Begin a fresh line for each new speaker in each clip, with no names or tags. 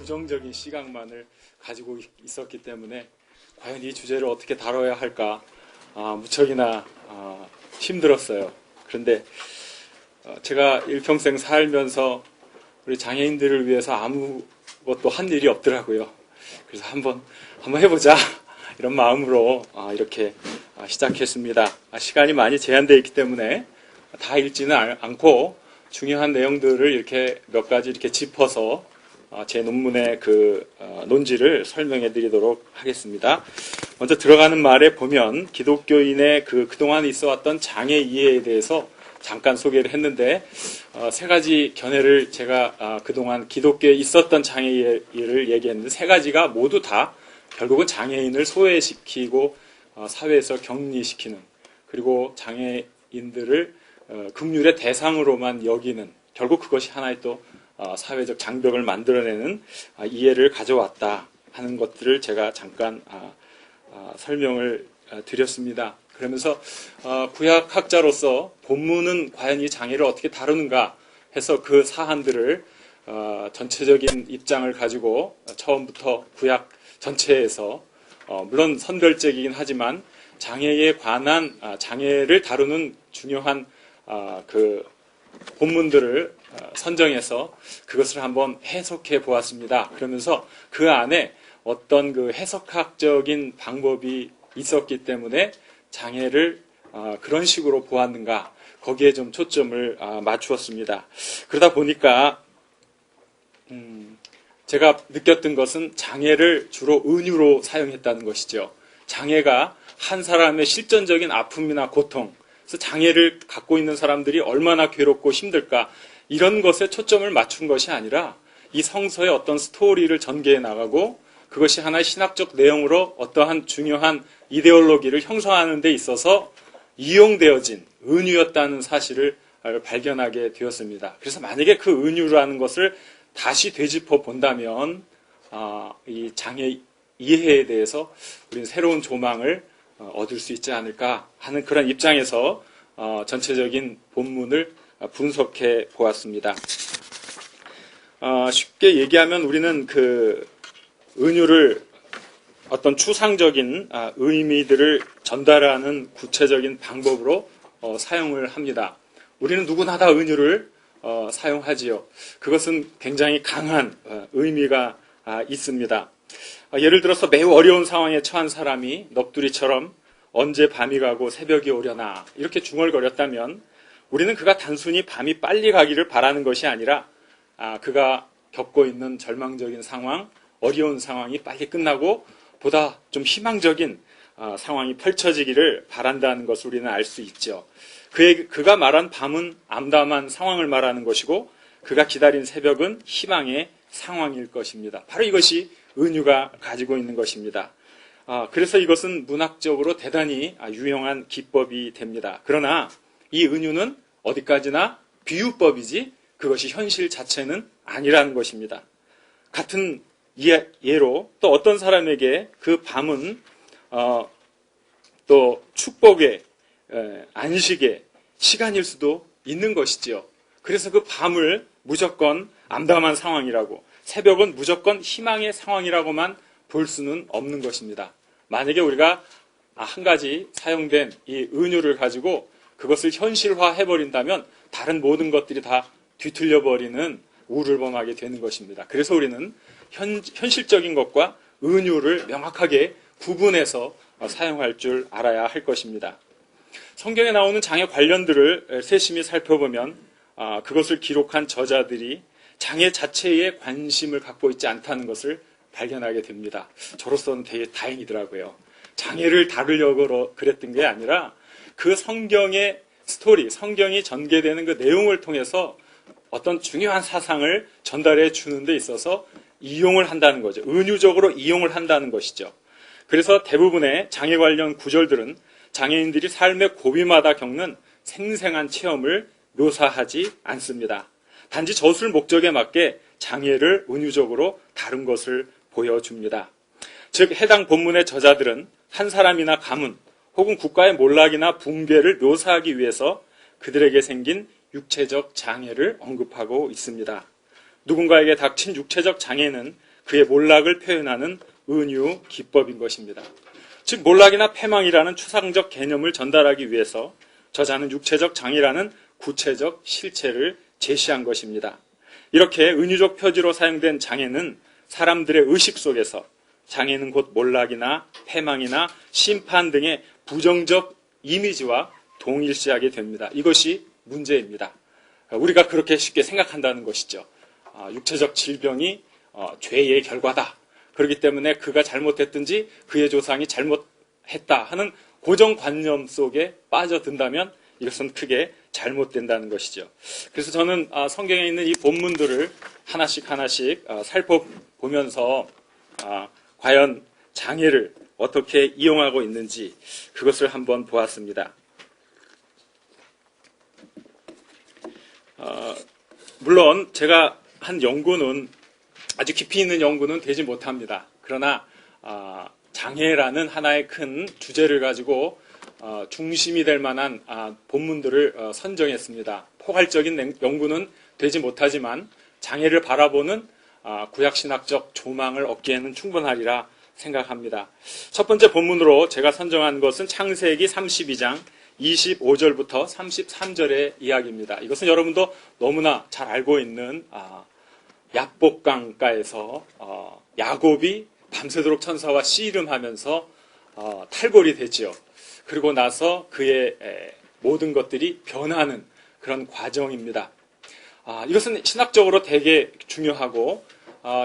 부정적인 시각만을 가지고 있었기 때문에 과연 이 주제를 어떻게 다뤄야 할까 무척이나 힘들었어요. 그런데 제가 일평생 살면서 우리 장애인들을 위해서 아무것도 한 일이 없더라고요. 그래서 한번 해보자 이런 마음으로 이렇게 시작했습니다. 시간이 많이 제한되어 있기 때문에 다 읽지는 않고 중요한 내용들을 이렇게 몇 가지 이렇게 짚어서 제 논문의 그 논지를 설명해 드리도록 하겠습니다. 먼저 들어가는 말에 보면 기독교인의 그동안 있어 왔던 장애 이해에 대해서 잠깐 소개를 했는데 세 가지 견해를 제가 그동안 기독교에 있었던 장애 이해를 얘기했는데 세 가지가 모두 다 결국은 장애인을 소외시키고 사회에서 격리시키는, 그리고 장애인들을 긍휼의 대상으로만 여기는, 결국 그것이 하나의 또 사회적 장벽을 만들어내는 이해를 가져왔다 하는 것들을 제가 잠깐 설명을 드렸습니다. 그러면서 구약학자로서 본문은 과연 이 장애를 어떻게 다루는가 해서 그 사안들을 전체적인 입장을 가지고 처음부터 구약 전체에서 물론 선별적이긴 하지만 장애에 관한 장애를 다루는 중요한 그 본문들을 선정해서 그것을 한번 해석해 보았습니다. 그러면서 그 안에 어떤 그 해석학적인 방법이 있었기 때문에 장애를 그런 식으로 보았는가, 거기에 좀 초점을 맞추었습니다. 그러다 보니까 제가 느꼈던 것은 장애를 주로 은유로 사용했다는 것이죠. 장애가 한 사람의 실존적인 아픔이나 고통, 그래서 장애를 갖고 있는 사람들이 얼마나 괴롭고 힘들까, 이런 것에 초점을 맞춘 것이 아니라 이 성서의 어떤 스토리를 전개해 나가고 그것이 하나의 신학적 내용으로 어떠한 중요한 이데올로기를 형성하는 데 있어서 이용되어진 은유였다는 사실을 발견하게 되었습니다. 그래서 만약에 그 은유라는 것을 다시 되짚어 본다면 이 장애 이해에 대해서 우리는 새로운 조망을 얻을 수 있지 않을까 하는 그런 입장에서 전체적인 본문을 분석해 보았습니다. 쉽게 얘기하면 우리는 그 은유를 어떤 추상적인 의미들을 전달하는 구체적인 방법으로 사용을 합니다. 우리는 누구나 다 은유를 사용하지요. 그것은 굉장히 강한 의미가 있습니다. 예를 들어서 매우 어려운 상황에 처한 사람이 넋두리처럼 언제 밤이 가고 새벽이 오려나 이렇게 중얼거렸다면 우리는 그가 단순히 밤이 빨리 가기를 바라는 것이 아니라 그가 겪고 있는 절망적인 상황, 어려운 상황이 빨리 끝나고 보다 좀 희망적인 상황이 펼쳐지기를 바란다는 것을 우리는 알 수 있죠. 그가 말한 밤은 암담한 상황을 말하는 것이고 그가 기다린 새벽은 희망의 상황일 것입니다. 바로 이것이 은유가 가지고 있는 것입니다. 그래서 이것은 문학적으로 대단히 유용한 기법이 됩니다. 그러나 이 은유는 어디까지나 비유법이지 그것이 현실 자체는 아니라는 것입니다. 같은 예로 또 어떤 사람에게 그 밤은 또 축복의 안식의 시간일 수도 있는 것이지요. 그래서 그 밤을 무조건 암담한 상황이라고, 새벽은 무조건 희망의 상황이라고만 볼 수는 없는 것입니다. 만약에 우리가 한 가지 사용된 이 은유를 가지고 그것을 현실화해버린다면 다른 모든 것들이 다 뒤틀려버리는 우를 범하게 되는 것입니다. 그래서 우리는 현실적인 것과 은유를 명확하게 구분해서 사용할 줄 알아야 할 것입니다. 성경에 나오는 장애 관련들을 세심히 살펴보면 그것을 기록한 저자들이 장애 자체에 관심을 갖고 있지 않다는 것을 발견하게 됩니다. 저로서는 되게 다행이더라고요. 장애를 다루려고 그랬던 게 아니라 그 성경의 스토리, 성경이 전개되는 그 내용을 통해서 어떤 중요한 사상을 전달해 주는 데 있어서 이용을 한다는 거죠. 은유적으로 이용을 한다는 것이죠. 그래서 대부분의 장애 관련 구절들은 장애인들이 삶의 고비마다 겪는 생생한 체험을 묘사하지 않습니다. 단지 저술 목적에 맞게 장애를 은유적으로 다룬 것을 보여줍니다. 즉 해당 본문의 저자들은 한 사람이나 가문 혹은 국가의 몰락이나 붕괴를 묘사하기 위해서 그들에게 생긴 육체적 장애를 언급하고 있습니다. 누군가에게 닥친 육체적 장애는 그의 몰락을 표현하는 은유 기법인 것입니다. 즉 몰락이나 패망이라는 추상적 개념을 전달하기 위해서 저자는 육체적 장애라는 구체적 실체를 제시한 것입니다. 이렇게 은유적 표지로 사용된 장애는 사람들의 의식 속에서 장애는 곧 몰락이나 패망이나 심판 등의 부정적 이미지와 동일시하게 됩니다. 이것이 문제입니다. 우리가 그렇게 쉽게 생각한다는 것이죠. 육체적 질병이 죄의 결과다. 그렇기 때문에 그가 잘못했든지 그의 조상이 잘못했다 하는 고정관념 속에 빠져든다면 이것은 크게 잘못된다는 것이죠. 그래서 저는 성경에 있는 이 본문들을 하나씩 살펴보면서 과연 장애를 어떻게 이용하고 있는지 그것을 한번 보았습니다. 물론 제가 한 연구는 아주 깊이 있는 연구는 되지 못합니다. 그러나 장애라는 하나의 큰 주제를 가지고 중심이 될 만한 본문들을 선정했습니다. 포괄적인 연구는 되지 못하지만 장애를 바라보는 구약신학적 조망을 얻기에는 충분하리라 생각합니다. 첫 번째 본문으로 제가 선정한 것은 창세기 32장 25절부터 33절의 이야기입니다. 이것은 여러분도 너무나 잘 알고 있는 약복강가에서 야곱이 밤새도록 천사와 씨름하면서 탈골이 되지요. 그리고 나서 그의 모든 것들이 변하는 그런 과정입니다. 이것은 신학적으로 되게 중요하고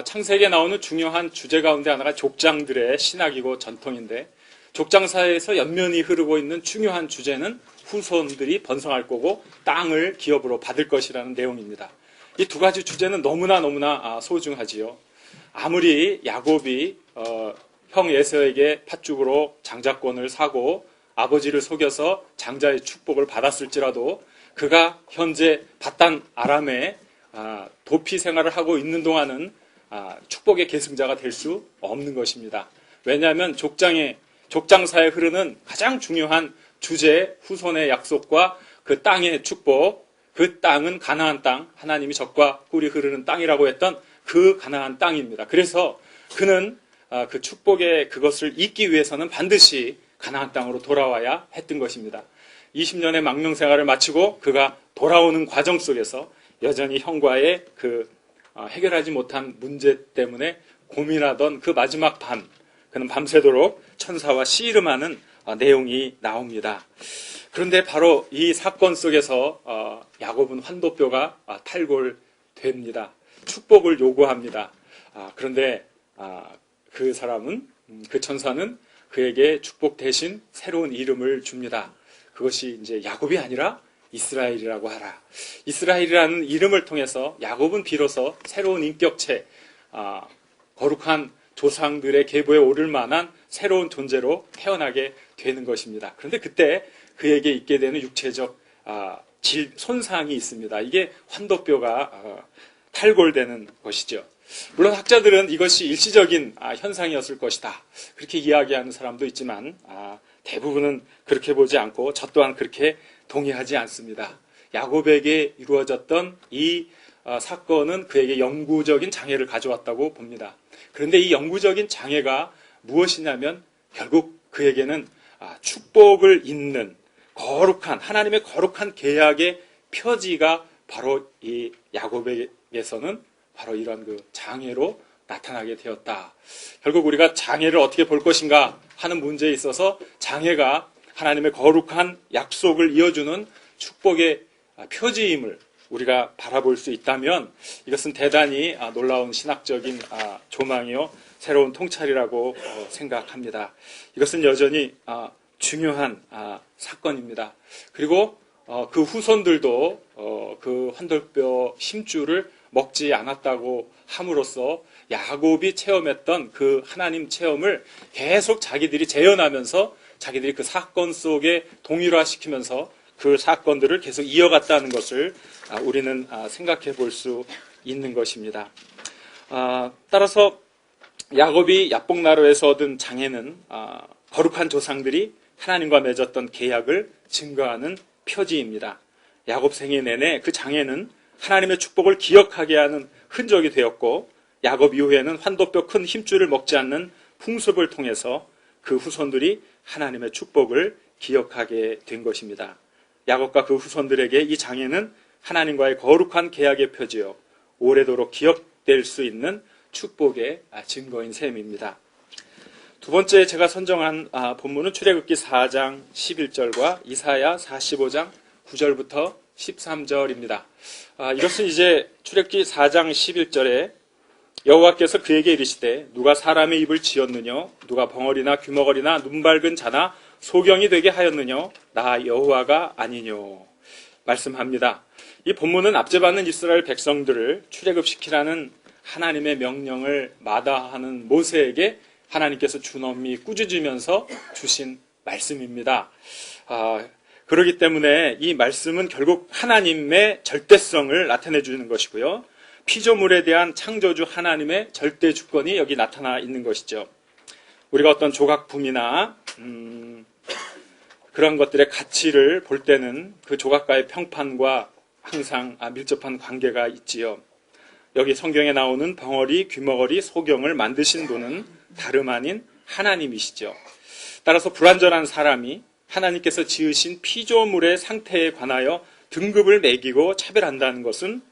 창세기에 나오는 중요한 주제 가운데 하나가 족장들의 신학이고 전통인데 족장사에서 연면이 흐르고 있는 중요한 주제는 후손들이 번성할 거고 땅을 기업으로 받을 것이라는 내용입니다. 이 두 가지 주제는 너무나 소중하지요. 아무리 야곱이 형 에서에게 팥죽으로 장자권을 사고 아버지를 속여서 장자의 축복을 받았을지라도 그가 현재 바단 아람에 도피 생활을 하고 있는 동안은 축복의 계승자가 될 수 없는 것입니다. 왜냐하면 족장사에 흐르는 가장 중요한 주제 후손의 약속과 그 땅의 축복, 그 땅은 가나안 땅, 하나님이 젖과 꿀이 흐르는 땅이라고 했던 그 가나안 땅입니다. 그래서 그는 그 축복의 그것을 잇기 위해서는 반드시 가나안 땅으로 돌아와야 했던 것입니다. 20년의 망명 생활을 마치고 그가 돌아오는 과정 속에서 여전히 형과의 그 해결하지 못한 문제 때문에 고민하던 그 마지막 밤, 그는 밤새도록 천사와 씨름하는 내용이 나옵니다. 그런데 바로 이 사건 속에서 야곱은 환도뼈가 탈골됩니다. 축복을 요구합니다. 그런데 그 사람은, 그 천사는 그에게 축복 대신 새로운 이름을 줍니다. 그것이 이제 야곱이 아니라 이스라엘이라고 하라. 이스라엘이라는 이름을 통해서 야곱은 비로소 새로운 인격체, 거룩한 조상들의 계보에 오를 만한 새로운 존재로 태어나게 되는 것입니다. 그런데 그때 그에게 있게 되는 육체적 손상이 있습니다. 이게 환도뼈가 탈골되는 것이죠. 물론 학자들은 이것이 일시적인 현상이었을 것이다. 그렇게 이야기하는 사람도 있지만 대부분은 그렇게 보지 않고 저 또한 그렇게 동의하지 않습니다. 야곱에게 이루어졌던 이 사건은 그에게 영구적인 장애를 가져왔다고 봅니다. 그런데 이 영구적인 장애가 무엇이냐면 결국 그에게는 축복을 잇는 거룩한 하나님의 거룩한 계약의 표지가 바로 이 야곱에게서는 바로 이런 그 장애로 나타나게 되었다. 결국 우리가 장애를 어떻게 볼 것인가 하는 문제에 있어서 장애가 하나님의 거룩한 약속을 이어주는 축복의 표지임을 우리가 바라볼 수 있다면 이것은 대단히 놀라운 신학적인 조망이요 새로운 통찰이라고 생각합니다. 이것은 여전히 중요한 사건입니다. 그리고 그 후손들도 그 환돌뼈 힘줄을 먹지 않았다고 함으로써 야곱이 체험했던 그 하나님 체험을 계속 자기들이 재현하면서 자기들이 그 사건 속에 동일화시키면서 그 사건들을 계속 이어갔다는 것을 우리는 생각해 볼 수 있는 것입니다. 따라서 야곱이 야복나루에서 얻은 장애는 거룩한 조상들이 하나님과 맺었던 계약을 증거하는 표지입니다. 야곱 생애 내내 그 장애는 하나님의 축복을 기억하게 하는 흔적이 되었고 야곱 이후에는 환도뼈 큰 힘줄을 먹지 않는 풍습을 통해서 그 후손들이 하나님의 축복을 기억하게 된 것입니다. 야곱과 그 후손들에게 이 장애는 하나님과의 거룩한 계약의 표지요, 오래도록 기억될 수 있는 축복의 증거인 셈입니다. 두 번째 제가 선정한 본문은 출애굽기 4장 11절과 이사야 45장 9절부터 13절입니다. 이것은 이제 출애굽기 4장 11절에 여호와께서 그에게 이르시되 누가 사람의 입을 지었느냐, 누가 벙어리나 귀머거리나 눈 밝은 자나 소경이 되게 하였느냐, 나 여호와가 아니뇨 말씀합니다. 이 본문은 압제받는 이스라엘 백성들을 출애굽시키라는 하나님의 명령을 마다하는 모세에게 하나님께서 준엄히 꾸짖으면서 주신 말씀입니다. 그렇기 때문에 이 말씀은 결국 하나님의 절대성을 나타내 주는 것이고요, 피조물에 대한 창조주 하나님의 절대 주권이 여기 나타나 있는 것이죠. 우리가 어떤 조각품이나 그런 것들의 가치를 볼 때는 그 조각가의 평판과 항상 밀접한 관계가 있지요. 여기 성경에 나오는 벙어리, 귀머거리, 소경을 만드신 분은 다름 아닌 하나님이시죠. 따라서 불완전한 사람이 하나님께서 지으신 피조물의 상태에 관하여 등급을 매기고 차별한다는 것은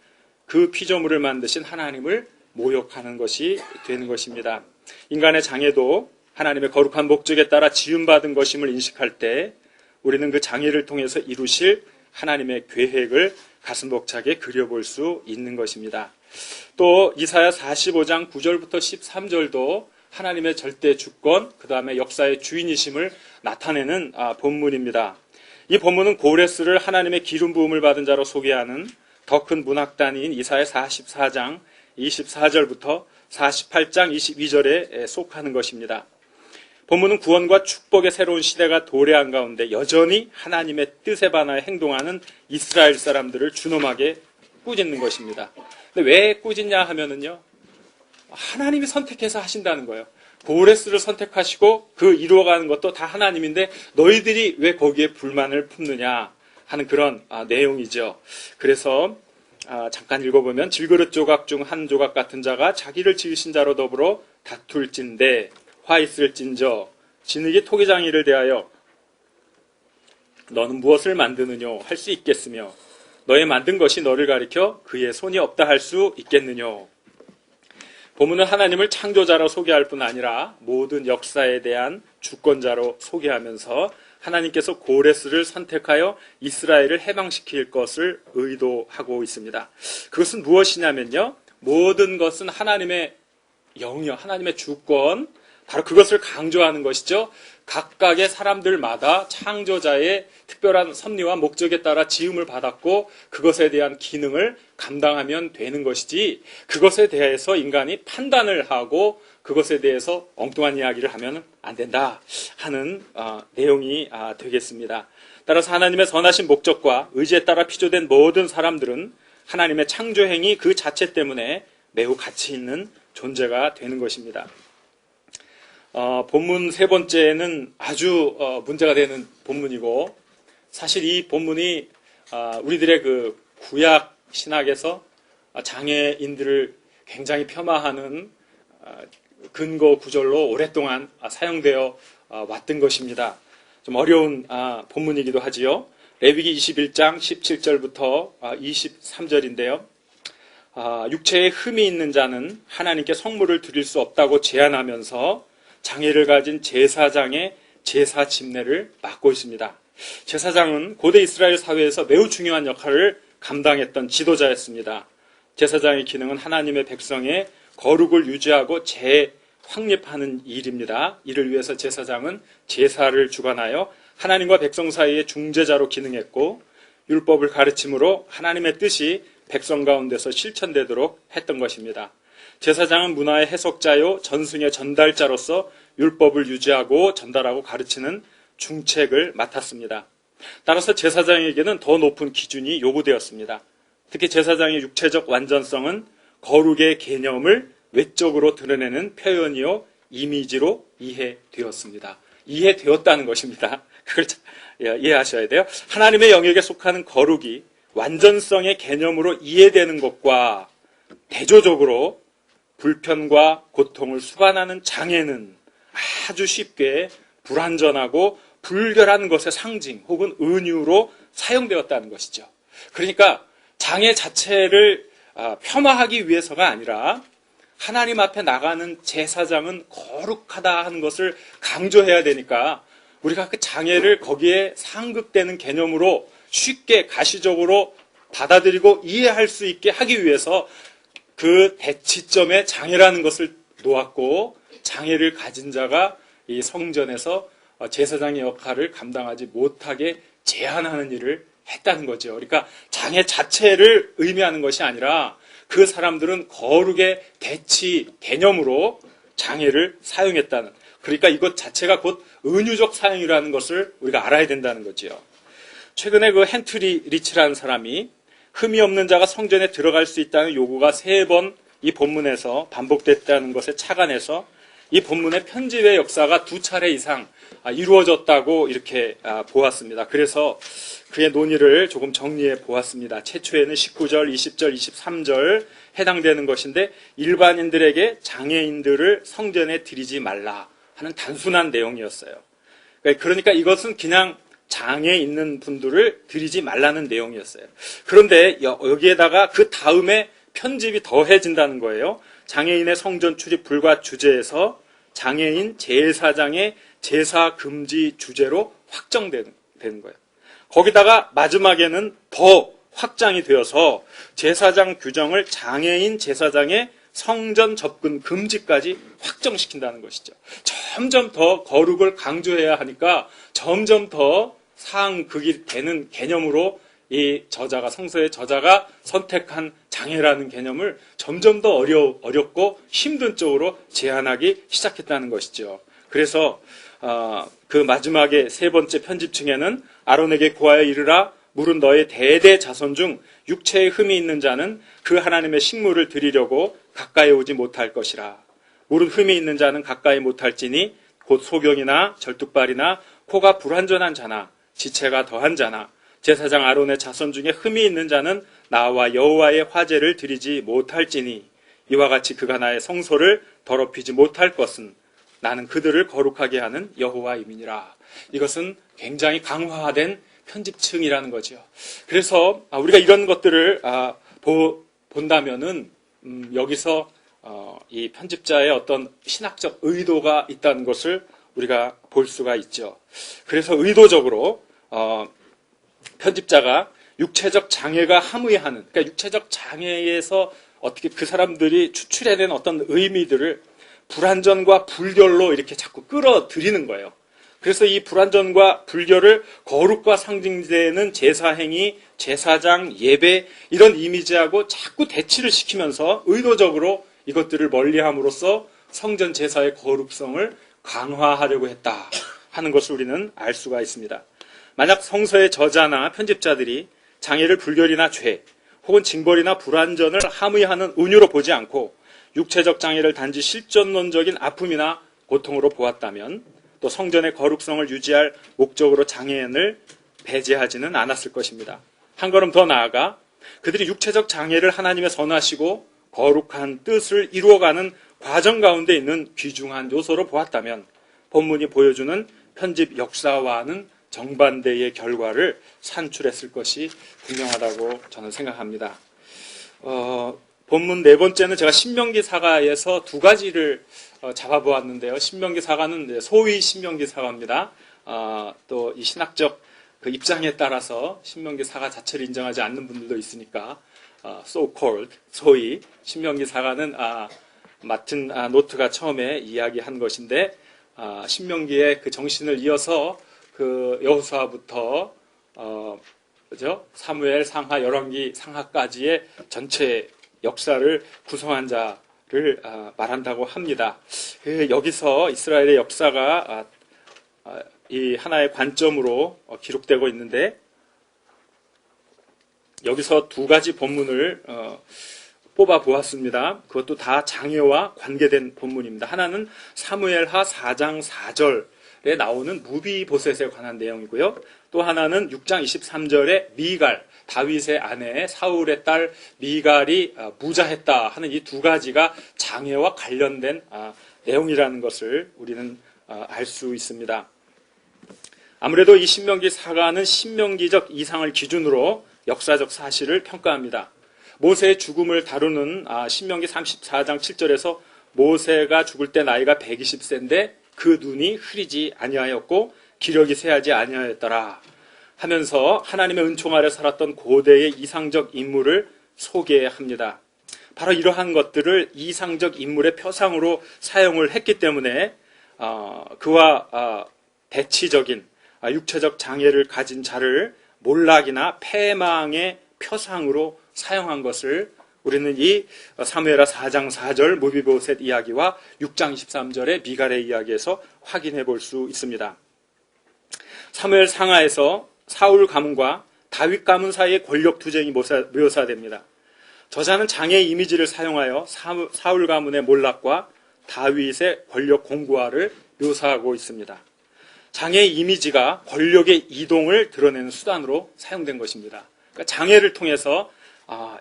그 피조물을 만드신 하나님을 모욕하는 것이 되는 것입니다. 인간의 장애도 하나님의 거룩한 목적에 따라 지음받은 것임을 인식할 때 우리는 그 장애를 통해서 이루실 하나님의 계획을 가슴 벅차게 그려볼 수 있는 것입니다. 또 이사야 45장 9절부터 13절도 하나님의 절대 주권, 그 다음에 역사의 주인이심을 나타내는 본문입니다. 이 본문은 고레스를 하나님의 기름 부음을 받은 자로 소개하는 더 큰 문학단위인 이사야 44장 24절부터 48장 22절에 속하는 것입니다. 본문은 구원과 축복의 새로운 시대가 도래한 가운데 여전히 하나님의 뜻에 반하여 행동하는 이스라엘 사람들을 준엄하게 꾸짖는 것입니다. 근데 왜 꾸짖냐 하면은요, 하나님이 선택해서 하신다는 거예요. 고레스를 선택하시고 그 이루어가는 것도 다 하나님인데 너희들이 왜 거기에 불만을 품느냐 하는 그런 내용이죠. 그래서 잠깐 읽어보면 질그릇 조각 중 한 조각 같은 자가 자기를 지으신 자로 더불어 다툴진대 화 있을진저 진흙이 토기장이를 대하여 너는 무엇을 만드느뇨 할 수 있겠으며 너의 만든 것이 너를 가리켜 그의 손이 없다 할 수 있겠느뇨. 본문은 하나님을 창조자로 소개할 뿐 아니라 모든 역사에 대한 주권자로 소개하면서 하나님께서 고레스를 선택하여 이스라엘을 해방시킬 것을 의도하고 있습니다. 그것은 무엇이냐면요, 모든 것은 하나님의 영역, 하나님의 주권, 바로 그것을 강조하는 것이죠. 각각의 사람들마다 창조자의 특별한 섭리와 목적에 따라 지음을 받았고 그것에 대한 기능을 감당하면 되는 것이지, 그것에 대해서 인간이 판단을 하고 그것에 대해서 엉뚱한 이야기를 하면 안 된다 하는 내용이 되겠습니다. 따라서 하나님의 선하신 목적과 의지에 따라 피조된 모든 사람들은 하나님의 창조행위 그 자체 때문에 매우 가치 있는 존재가 되는 것입니다. 본문 세 번째는 아주 문제가 되는 본문이고, 사실 이 본문이 우리들의 그 구약 신학에서 장애인들을 굉장히 폄하하는 근거 구절로 오랫동안 사용되어 왔던 것입니다. 좀 어려운 본문이기도 하지요. 레위기 21장 17절부터 23절인데요. 육체에 흠이 있는 자는 하나님께 성물을 드릴 수 없다고 제안하면서 장애를 가진 제사장의 제사 집례를 맡고 있습니다. 제사장은 고대 이스라엘 사회에서 매우 중요한 역할을 감당했던 지도자였습니다. 제사장의 기능은 하나님의 백성의 거룩을 유지하고 재확립하는 일입니다. 이를 위해서 제사장은 제사를 주관하여 하나님과 백성 사이의 중재자로 기능했고, 율법을 가르침으로 하나님의 뜻이 백성 가운데서 실천되도록 했던 것입니다. 제사장은 문화의 해석자요 전승의 전달자로서 율법을 유지하고 전달하고 가르치는 중책을 맡았습니다. 따라서 제사장에게는 더 높은 기준이 요구되었습니다. 특히 제사장의 육체적 완전성은 거룩의 개념을 외적으로 드러내는 표현이요 이미지로 이해되었습니다. 이해되었다는 것입니다. 그걸 이해하셔야 돼요. 하나님의 영역에 속하는 거룩이 완전성의 개념으로 이해되는 것과 대조적으로 불편과 고통을 수반하는 장애는 아주 쉽게 불완전하고 불결한 것의 상징 혹은 은유로 사용되었다는 것이죠. 그러니까 장애 자체를 폄하하기 위해서가 아니라 하나님 앞에 나가는 제사장은 거룩하다 하는 것을 강조해야 되니까 우리가 그 장애를 거기에 상극되는 개념으로 쉽게 가시적으로 받아들이고 이해할 수 있게 하기 위해서 그 대치점에 장애라는 것을 놓았고, 장애를 가진 자가 이 성전에서 제사장의 역할을 감당하지 못하게 제한하는 일을 했다는 거죠. 그러니까 장애 자체를 의미하는 것이 아니라 그 사람들은 거룩의 대치 개념으로 장애를 사용했다는, 그러니까 이것 자체가 곧 은유적 사용이라는 것을 우리가 알아야 된다는 거지요. 최근에 그 헨트리 리치라는 사람이 흠이 없는 자가 성전에 들어갈 수 있다는 요구가 3번 이 본문에서 반복됐다는 것에 착안해서 이 본문의 편집의 역사가 2차례 이상 이루어졌다고 이렇게 보았습니다. 그래서 그의 논의를 조금 정리해 보았습니다. 최초에는 19절, 20절, 23절 해당되는 것인데, 일반인들에게 장애인들을 성전에 들이지 말라 하는 단순한 내용이었어요. 그러니까 이것은 그냥 장애 있는 분들을 들이지 말라는 내용이었어요. 그런데 여기에다가 그 다음에 편집이 더해진다는 거예요. 장애인의 성전 출입 불가 주제에서 장애인 제사장의 제사 금지 주제로 확정되는 거예요. 거기다가 마지막에는 더 확장이 되어서 제사장 규정을 장애인 제사장의 성전 접근 금지까지 확정시킨다는 것이죠. 점점 더 거룩을 강조해야 하니까 점점 더 상극이 되는 개념으로 이 저자가, 성서의 저자가 선택한 장애라는 개념을 점점 더 어렵고 힘든 쪽으로 제한하기 시작했다는 것이죠. 그래서 그 마지막에 3번째 편집층에는 아론에게 고하여 이르라, 물은 너의 대대 자손 중 육체에 흠이 있는 자는 그 하나님의 식물을 드리려고 가까이 오지 못할 것이라. 물은 흠이 있는 자는 가까이 못할지니 곧 소경이나 절뚝발이나 코가 불완전한 자나 지체가 더한 자나 제사장 아론의 자손 중에 흠이 있는 자는 나와 여호와의 화제를 드리지 못할지니 이와 같이 그가 나의 성소를 더럽히지 못할 것은 나는 그들을 거룩하게 하는 여호와임이니라. 이것은 굉장히 강화된 편집층이라는 거죠. 그래서 우리가 이런 것들을 본다면은 여기서 이 편집자의 어떤 신학적 의도가 있다는 것을 우리가 볼 수가 있죠. 그래서 의도적으로 편집자가 육체적 장애가 함의하는, 그러니까 육체적 장애에서 어떻게 그 사람들이 추출해낸 어떤 의미들을 불완전과 불결로 이렇게 자꾸 끌어들이는 거예요. 그래서 이 불완전과 불결을 거룩과 상징되는 제사행위, 제사장, 예배 이런 이미지하고 자꾸 대치를 시키면서 의도적으로 이것들을 멀리함으로써 성전 제사의 거룩성을 강화하려고 했다 하는 것을 우리는 알 수가 있습니다. 만약 성서의 저자나 편집자들이 장애를 불결이나 죄 혹은 징벌이나 불완전을 함의하는 은유로 보지 않고 육체적 장애를 단지 실존론적인 아픔이나 고통으로 보았다면 또 성전의 거룩성을 유지할 목적으로 장애인을 배제하지는 않았을 것입니다. 한 걸음 더 나아가 그들이 육체적 장애를 하나님의 선하시고 거룩한 뜻을 이루어가는 과정 가운데 있는 귀중한 요소로 보았다면 본문이 보여주는 편집 역사와는 정반대의 결과를 산출했을 것이 분명하다고 저는 생각합니다. 본문 4번째는 제가 신명기 사가에서 2가지를 잡아보았는데요. 신명기 사가는 소위 신명기 사가입니다. 또 이 신학적 그 입장에 따라서 신명기 사가 자체를 인정하지 않는 분들도 있으니까 so called 소위 신명기 사가는 마틴 노트가 처음에 이야기한 것인데 신명기의 그 정신을 이어서 그 여호수아부터 그죠? 사무엘, 상하, 열왕기, 상하까지의 전체 역사를 구성한 자를 말한다고 합니다. 여기서 이스라엘의 역사가 이 하나의 관점으로 기록되고 있는데 여기서 2가지 본문을 뽑아 보았습니다. 그것도 다 장애와 관계된 본문입니다. 하나는 사무엘하 4장 4절 5장에 나오는 무비보셋에 관한 내용이고요. 또 하나는 6장 23절에 미갈, 다윗의 아내 사울의 딸 미갈이 무자했다 하는 이 두 가지가 장애와 관련된 내용이라는 것을 우리는 알 수 있습니다. 아무래도 이 신명기 사가는 신명기적 이상을 기준으로 역사적 사실을 평가합니다. 모세의 죽음을 다루는 신명기 34장 7절에서 모세가 죽을 때 나이가 120세인데 그 눈이 흐리지 아니하였고 기력이 쇠하지 아니하였더라 하면서 하나님의 은총 아래 살았던 고대의 이상적 인물을 소개합니다. 바로 이러한 것들을 이상적 인물의 표상으로 사용을 했기 때문에 그와 대치적인 육체적 장애를 가진 자를 몰락이나 패망의 표상으로 사용한 것을 우리는 이 사무엘하 4장 4절 무비보셋 이야기와 6장 23절의 미갈의 이야기에서 확인해 볼 수 있습니다. 사무엘 상하에서 사울 가문과 다윗 가문 사이의 권력 투쟁이 묘사됩니다. 저자는 장애 이미지를 사용하여 사울 가문의 몰락과 다윗의 권력 공고화를 묘사하고 있습니다. 장애 이미지가 권력의 이동을 드러내는 수단으로 사용된 것입니다. 그러니까 장애를 통해서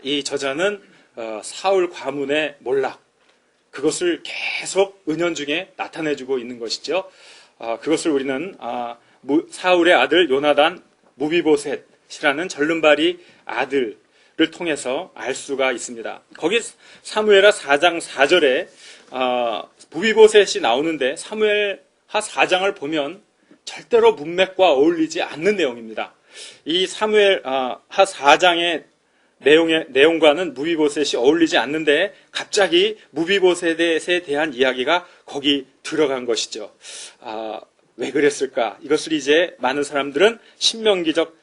이 저자는 사울 가문의 몰락, 그것을 계속 은연중에 나타내주고 있는 것이죠. 그것을 우리는 사울의 아들 요나단 무비보셋이라는 절름발이 아들을 통해서 알 수가 있습니다. 거기 사무엘하 4장 4절에 무비보셋이 나오는데 사무엘하 4장을 보면 절대로 문맥과 어울리지 않는 내용입니다. 이 사무엘하 4장의 내용과는 무비보셋이 어울리지 않는데 갑자기 무비보셋에 대한 이야기가 거기 들어간 것이죠. 왜 그랬을까? 이것을 이제 많은 사람들은 신명기적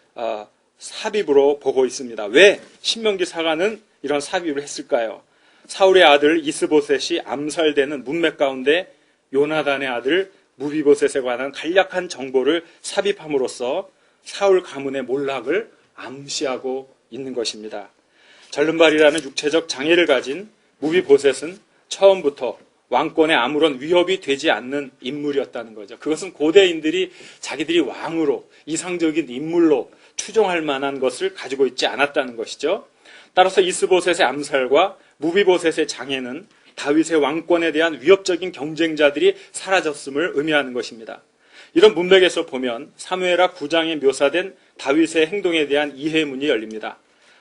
삽입으로 보고 있습니다. 왜 신명기 사가는 이런 삽입을 했을까요? 사울의 아들 이스보셋이 암살되는 문맥 가운데 요나단의 아들 무비보셋에 관한 간략한 정보를 삽입함으로써 사울 가문의 몰락을 암시하고 있는 것입니다. 절름발이라는 육체적 장애를 가진 무비보셋은 처음부터 왕권에 아무런 위협이 되지 않는 인물이었다는 거죠. 그것은 고대인들이 자기들이 왕으로 이상적인 인물로 추종할 만한 것을 가지고 있지 않았다는 것이죠. 따라서 이스보셋의 암살과 무비보셋의 장애는 다윗의 왕권에 대한 위협적인 경쟁자들이 사라졌음을 의미하는 것입니다. 이런 문맥에서 보면 사무엘하 9장에 묘사된 다윗의 행동에 대한 이해문이 열립니다.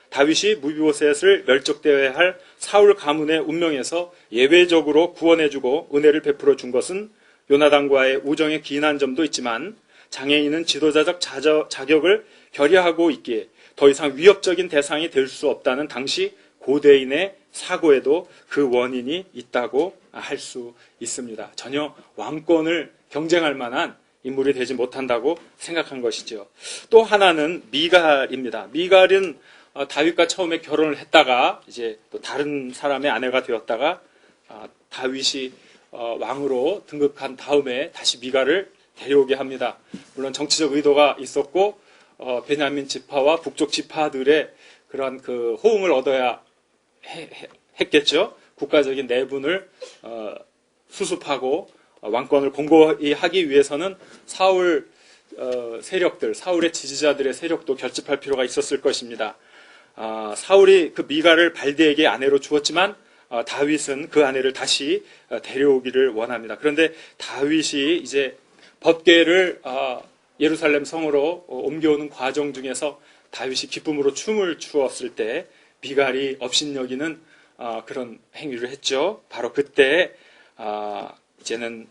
다윗이 무비보셋을 멸족되어야 할 사울 가문의 운명에서 예외적으로 구원해주고 은혜를 베풀어 준 것은 요나단과의 우정에 기인한 점도 있지만 장애인은 지도자적 자격을 결여하고 있기에 더 이상 위협적인 대상이 될 수 없다는 당시 고대인의 사고에도 그 원인이 있다고 할 수 있습니다. 전혀 왕권을 경쟁할 만한 인물이 되지 못한다고 생각한 것이죠. 또 하나는 미갈입니다. 미갈은 다윗과 처음에 결혼을 했다가 이제 또 다른 사람의 아내가 되었다가 다윗이 왕으로 등극한 다음에 다시 미갈을 데려오게 합니다. 물론 정치적 의도가 있었고 베냐민 지파와 북쪽 지파들의 그런 그 호응을 얻어야 했겠죠. 국가적인 내분을 수습하고 왕권을 공고히 하기 위해서는 사울 세력들, 사울의 지지자들의 세력도 결집할 필요가 있었을 것입니다. 사울이 그 미갈을 발디에게 아내로 주었지만 다윗은 그 아내를 다시 데려오기를 원합니다. 그런데 다윗이 이제 법궤를 예루살렘 성으로 옮겨오는 과정 중에서 다윗이 기쁨으로 춤을 추었을 때 미갈이 업신여기는 그런 행위를 했죠. 바로 그때 이제는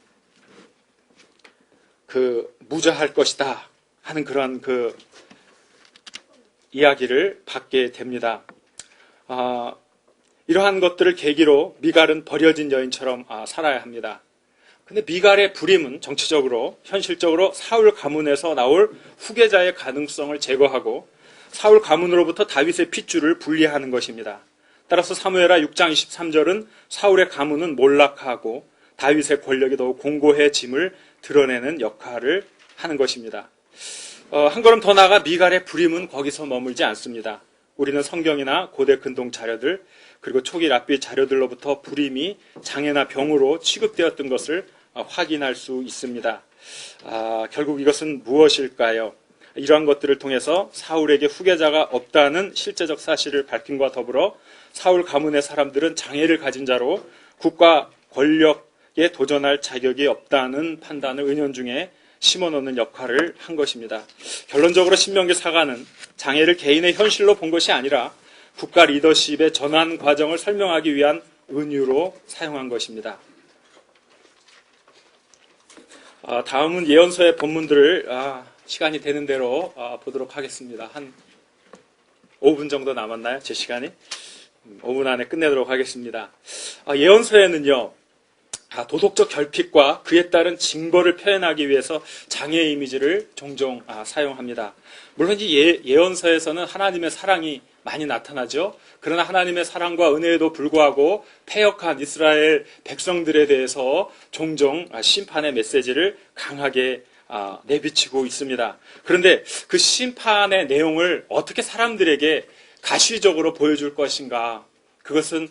그 무자할 것이다 하는 그런 그 이야기를 받게 됩니다. 이러한 것들을 계기로 미갈은 버려진 여인처럼 살아야 합니다. 근데 미갈의 불임은 정치적으로, 현실적으로 사울 가문에서 나올 후계자의 가능성을 제거하고 사울 가문으로부터 다윗의 핏줄을 분리하는 것입니다. 따라서 사무엘하 6장 23절은 사울의 가문은 몰락하고 다윗의 권력이 더욱 공고해짐을 드러내는 역할을 하는 것입니다. 한 걸음 더 나아가 미갈의 불임은 거기서 머물지 않습니다. 우리는 성경이나 고대 근동 자료들 그리고 초기 랍비 자료들로부터 불임이 장애나 병으로 취급되었던 것을 확인할 수 있습니다. 결국 이것은 무엇일까요? 이러한 것들을 통해서 사울에게 후계자가 없다는 실제적 사실을 밝힘과 더불어 사울 가문의 사람들은 장애를 가진 자로 국가 권력에 도전할 자격이 없다는 판단을 은연중에 심어놓는 역할을 한 것입니다. 결론적으로 신명기 사가는 장애를 개인의 현실로 본 것이 아니라 국가 리더십의 전환 과정을 설명하기 위한 은유로 사용한 것입니다. 다음은 예언서의 본문들을 시간이 되는 대로 보도록 하겠습니다. 한 5분 정도 남았나요? 제 시간이? 5분 안에 끝내도록 하겠습니다. 예언서에는요, 도덕적 결핍과 그에 따른 징벌을 표현하기 위해서 장애의 이미지를 종종 사용합니다. 물론 이 예언서에서는 하나님의 사랑이 많이 나타나죠. 그러나 하나님의 사랑과 은혜에도 불구하고 패역한 이스라엘 백성들에 대해서 종종 심판의 메시지를 강하게 내비치고 있습니다. 그런데 그 심판의 내용을 어떻게 사람들에게 가시적으로 보여줄 것인가? 그것은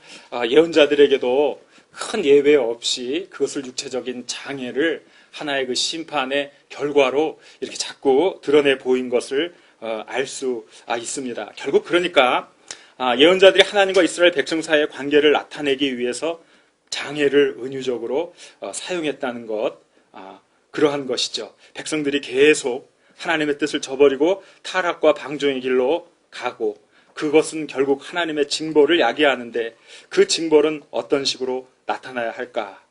예언자들에게도 큰 예외 없이 그것을 육체적인 장애를 하나의 그 심판의 결과로 이렇게 자꾸 드러내 보인 것을 알 수 있습니다. 결국 그러니까 예언자들이 하나님과 이스라엘 백성 사이의 관계를 나타내기 위해서 장애를 은유적으로 사용했다는 것, 그러한 것이죠. 백성들이 계속 하나님의 뜻을 저버리고 타락과 방종의 길로 가고, 그것은 결국 하나님의 징벌을 야기하는데 그 징벌은 어떤 식으로 나타나야 할까?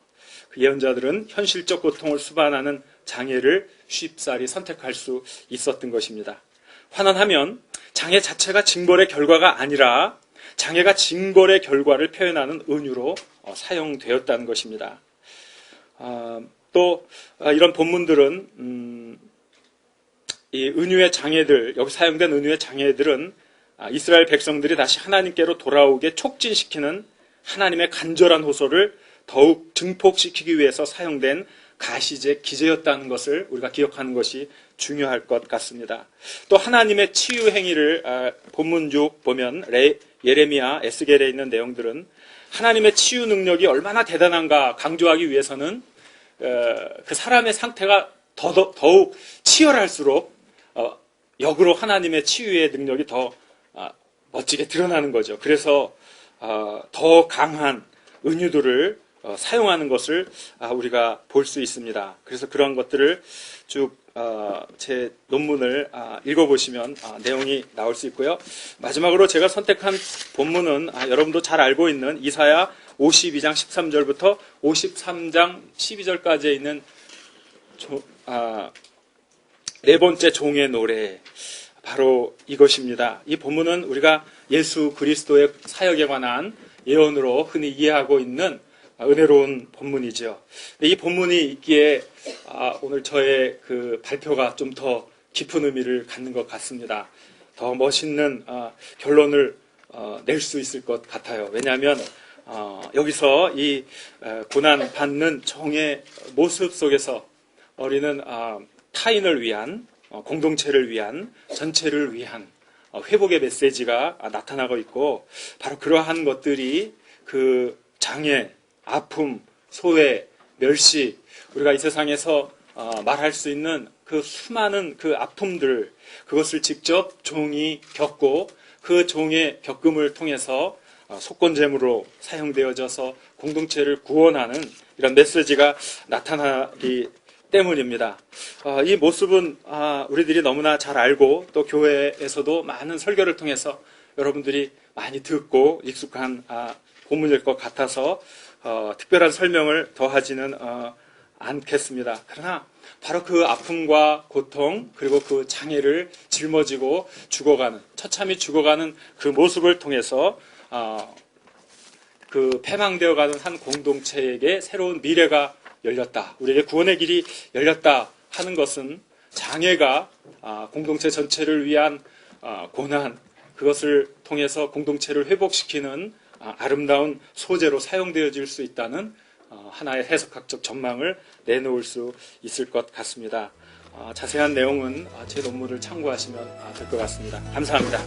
그 예언자들은 현실적 고통을 수반하는 장애를 쉽사리 선택할 수 있었던 것입니다. 환원하면 장애 자체가 징벌의 결과가 아니라 장애가 징벌의 결과를 표현하는 은유로 사용되었다는 것입니다. 또 이런 본문들은 이 은유의 장애들, 여기 사용된 은유의 장애들은 이스라엘 백성들이 다시 하나님께로 돌아오게 촉진시키는 하나님의 간절한 호소를 더욱 증폭시키기 위해서 사용된 가시제 기제였다는 것을 우리가 기억하는 것이 중요할 것 같습니다. 또 하나님의 치유 행위를 본문 6 보면 예레미야, 에스겔에 있는 내용들은 하나님의 치유 능력이 얼마나 대단한가 강조하기 위해서는 그 사람의 상태가 더욱 치열할수록 역으로 하나님의 치유의 능력이 더 멋지게 드러나는 거죠. 그래서 더 강한 은유들을 사용하는 것을 우리가 볼 수 있습니다. 그래서 그런 것들을 쭉 제 논문을 읽어보시면 내용이 나올 수 있고요. 마지막으로 제가 선택한 본문은 여러분도 잘 알고 있는 이사야 52장 13절부터 53장 12절까지에 있는 네 번째 종의 노래, 바로 이것입니다. 이 본문은 우리가 예수 그리스도의 사역에 관한 예언으로 흔히 이해하고 있는 은혜로운 본문이죠. 이 본문이 있기에 오늘 저의 그 발표가 좀 더 깊은 의미를 갖는 것 같습니다. 더 멋있는 결론을 낼 수 있을 것 같아요. 왜냐하면 여기서 이 고난받는 종의 모습 속에서 우리는 타인을 위한, 공동체를 위한, 전체를 위한 회복의 메시지가 나타나고 있고, 바로 그러한 것들이 그 장애, 아픔, 소외, 멸시, 우리가 이 세상에서 말할 수 있는 그 수많은 그 아픔들, 그것을 직접 종이 겪고 그 종의 겪음을 통해서 속건제물로 사용되어져서 공동체를 구원하는 이런 메시지가 나타나기 때문입니다. 이 모습은 우리들이 너무나 잘 알고 또 교회에서도 많은 설교를 통해서 여러분들이 많이 듣고 익숙한 본문일 것 같아서 특별한 설명을 더하지는 않겠습니다. 그러나 바로 그 아픔과 고통, 그리고 그 장애를 짊어지고 죽어가는, 처참히 죽어가는 그 모습을 통해서 그 패망되어가는 한 공동체에게 새로운 미래가 열렸다, 우리에게 구원의 길이 열렸다 하는 것은 장애가 공동체 전체를 위한 고난, 그것을 통해서 공동체를 회복시키는 아름다운 소재로 사용되어질 수 있다는 하나의 해석학적 전망을 내놓을 수 있을 것 같습니다. 자세한 내용은 제 논문을 참고하시면 될 것 같습니다. 감사합니다.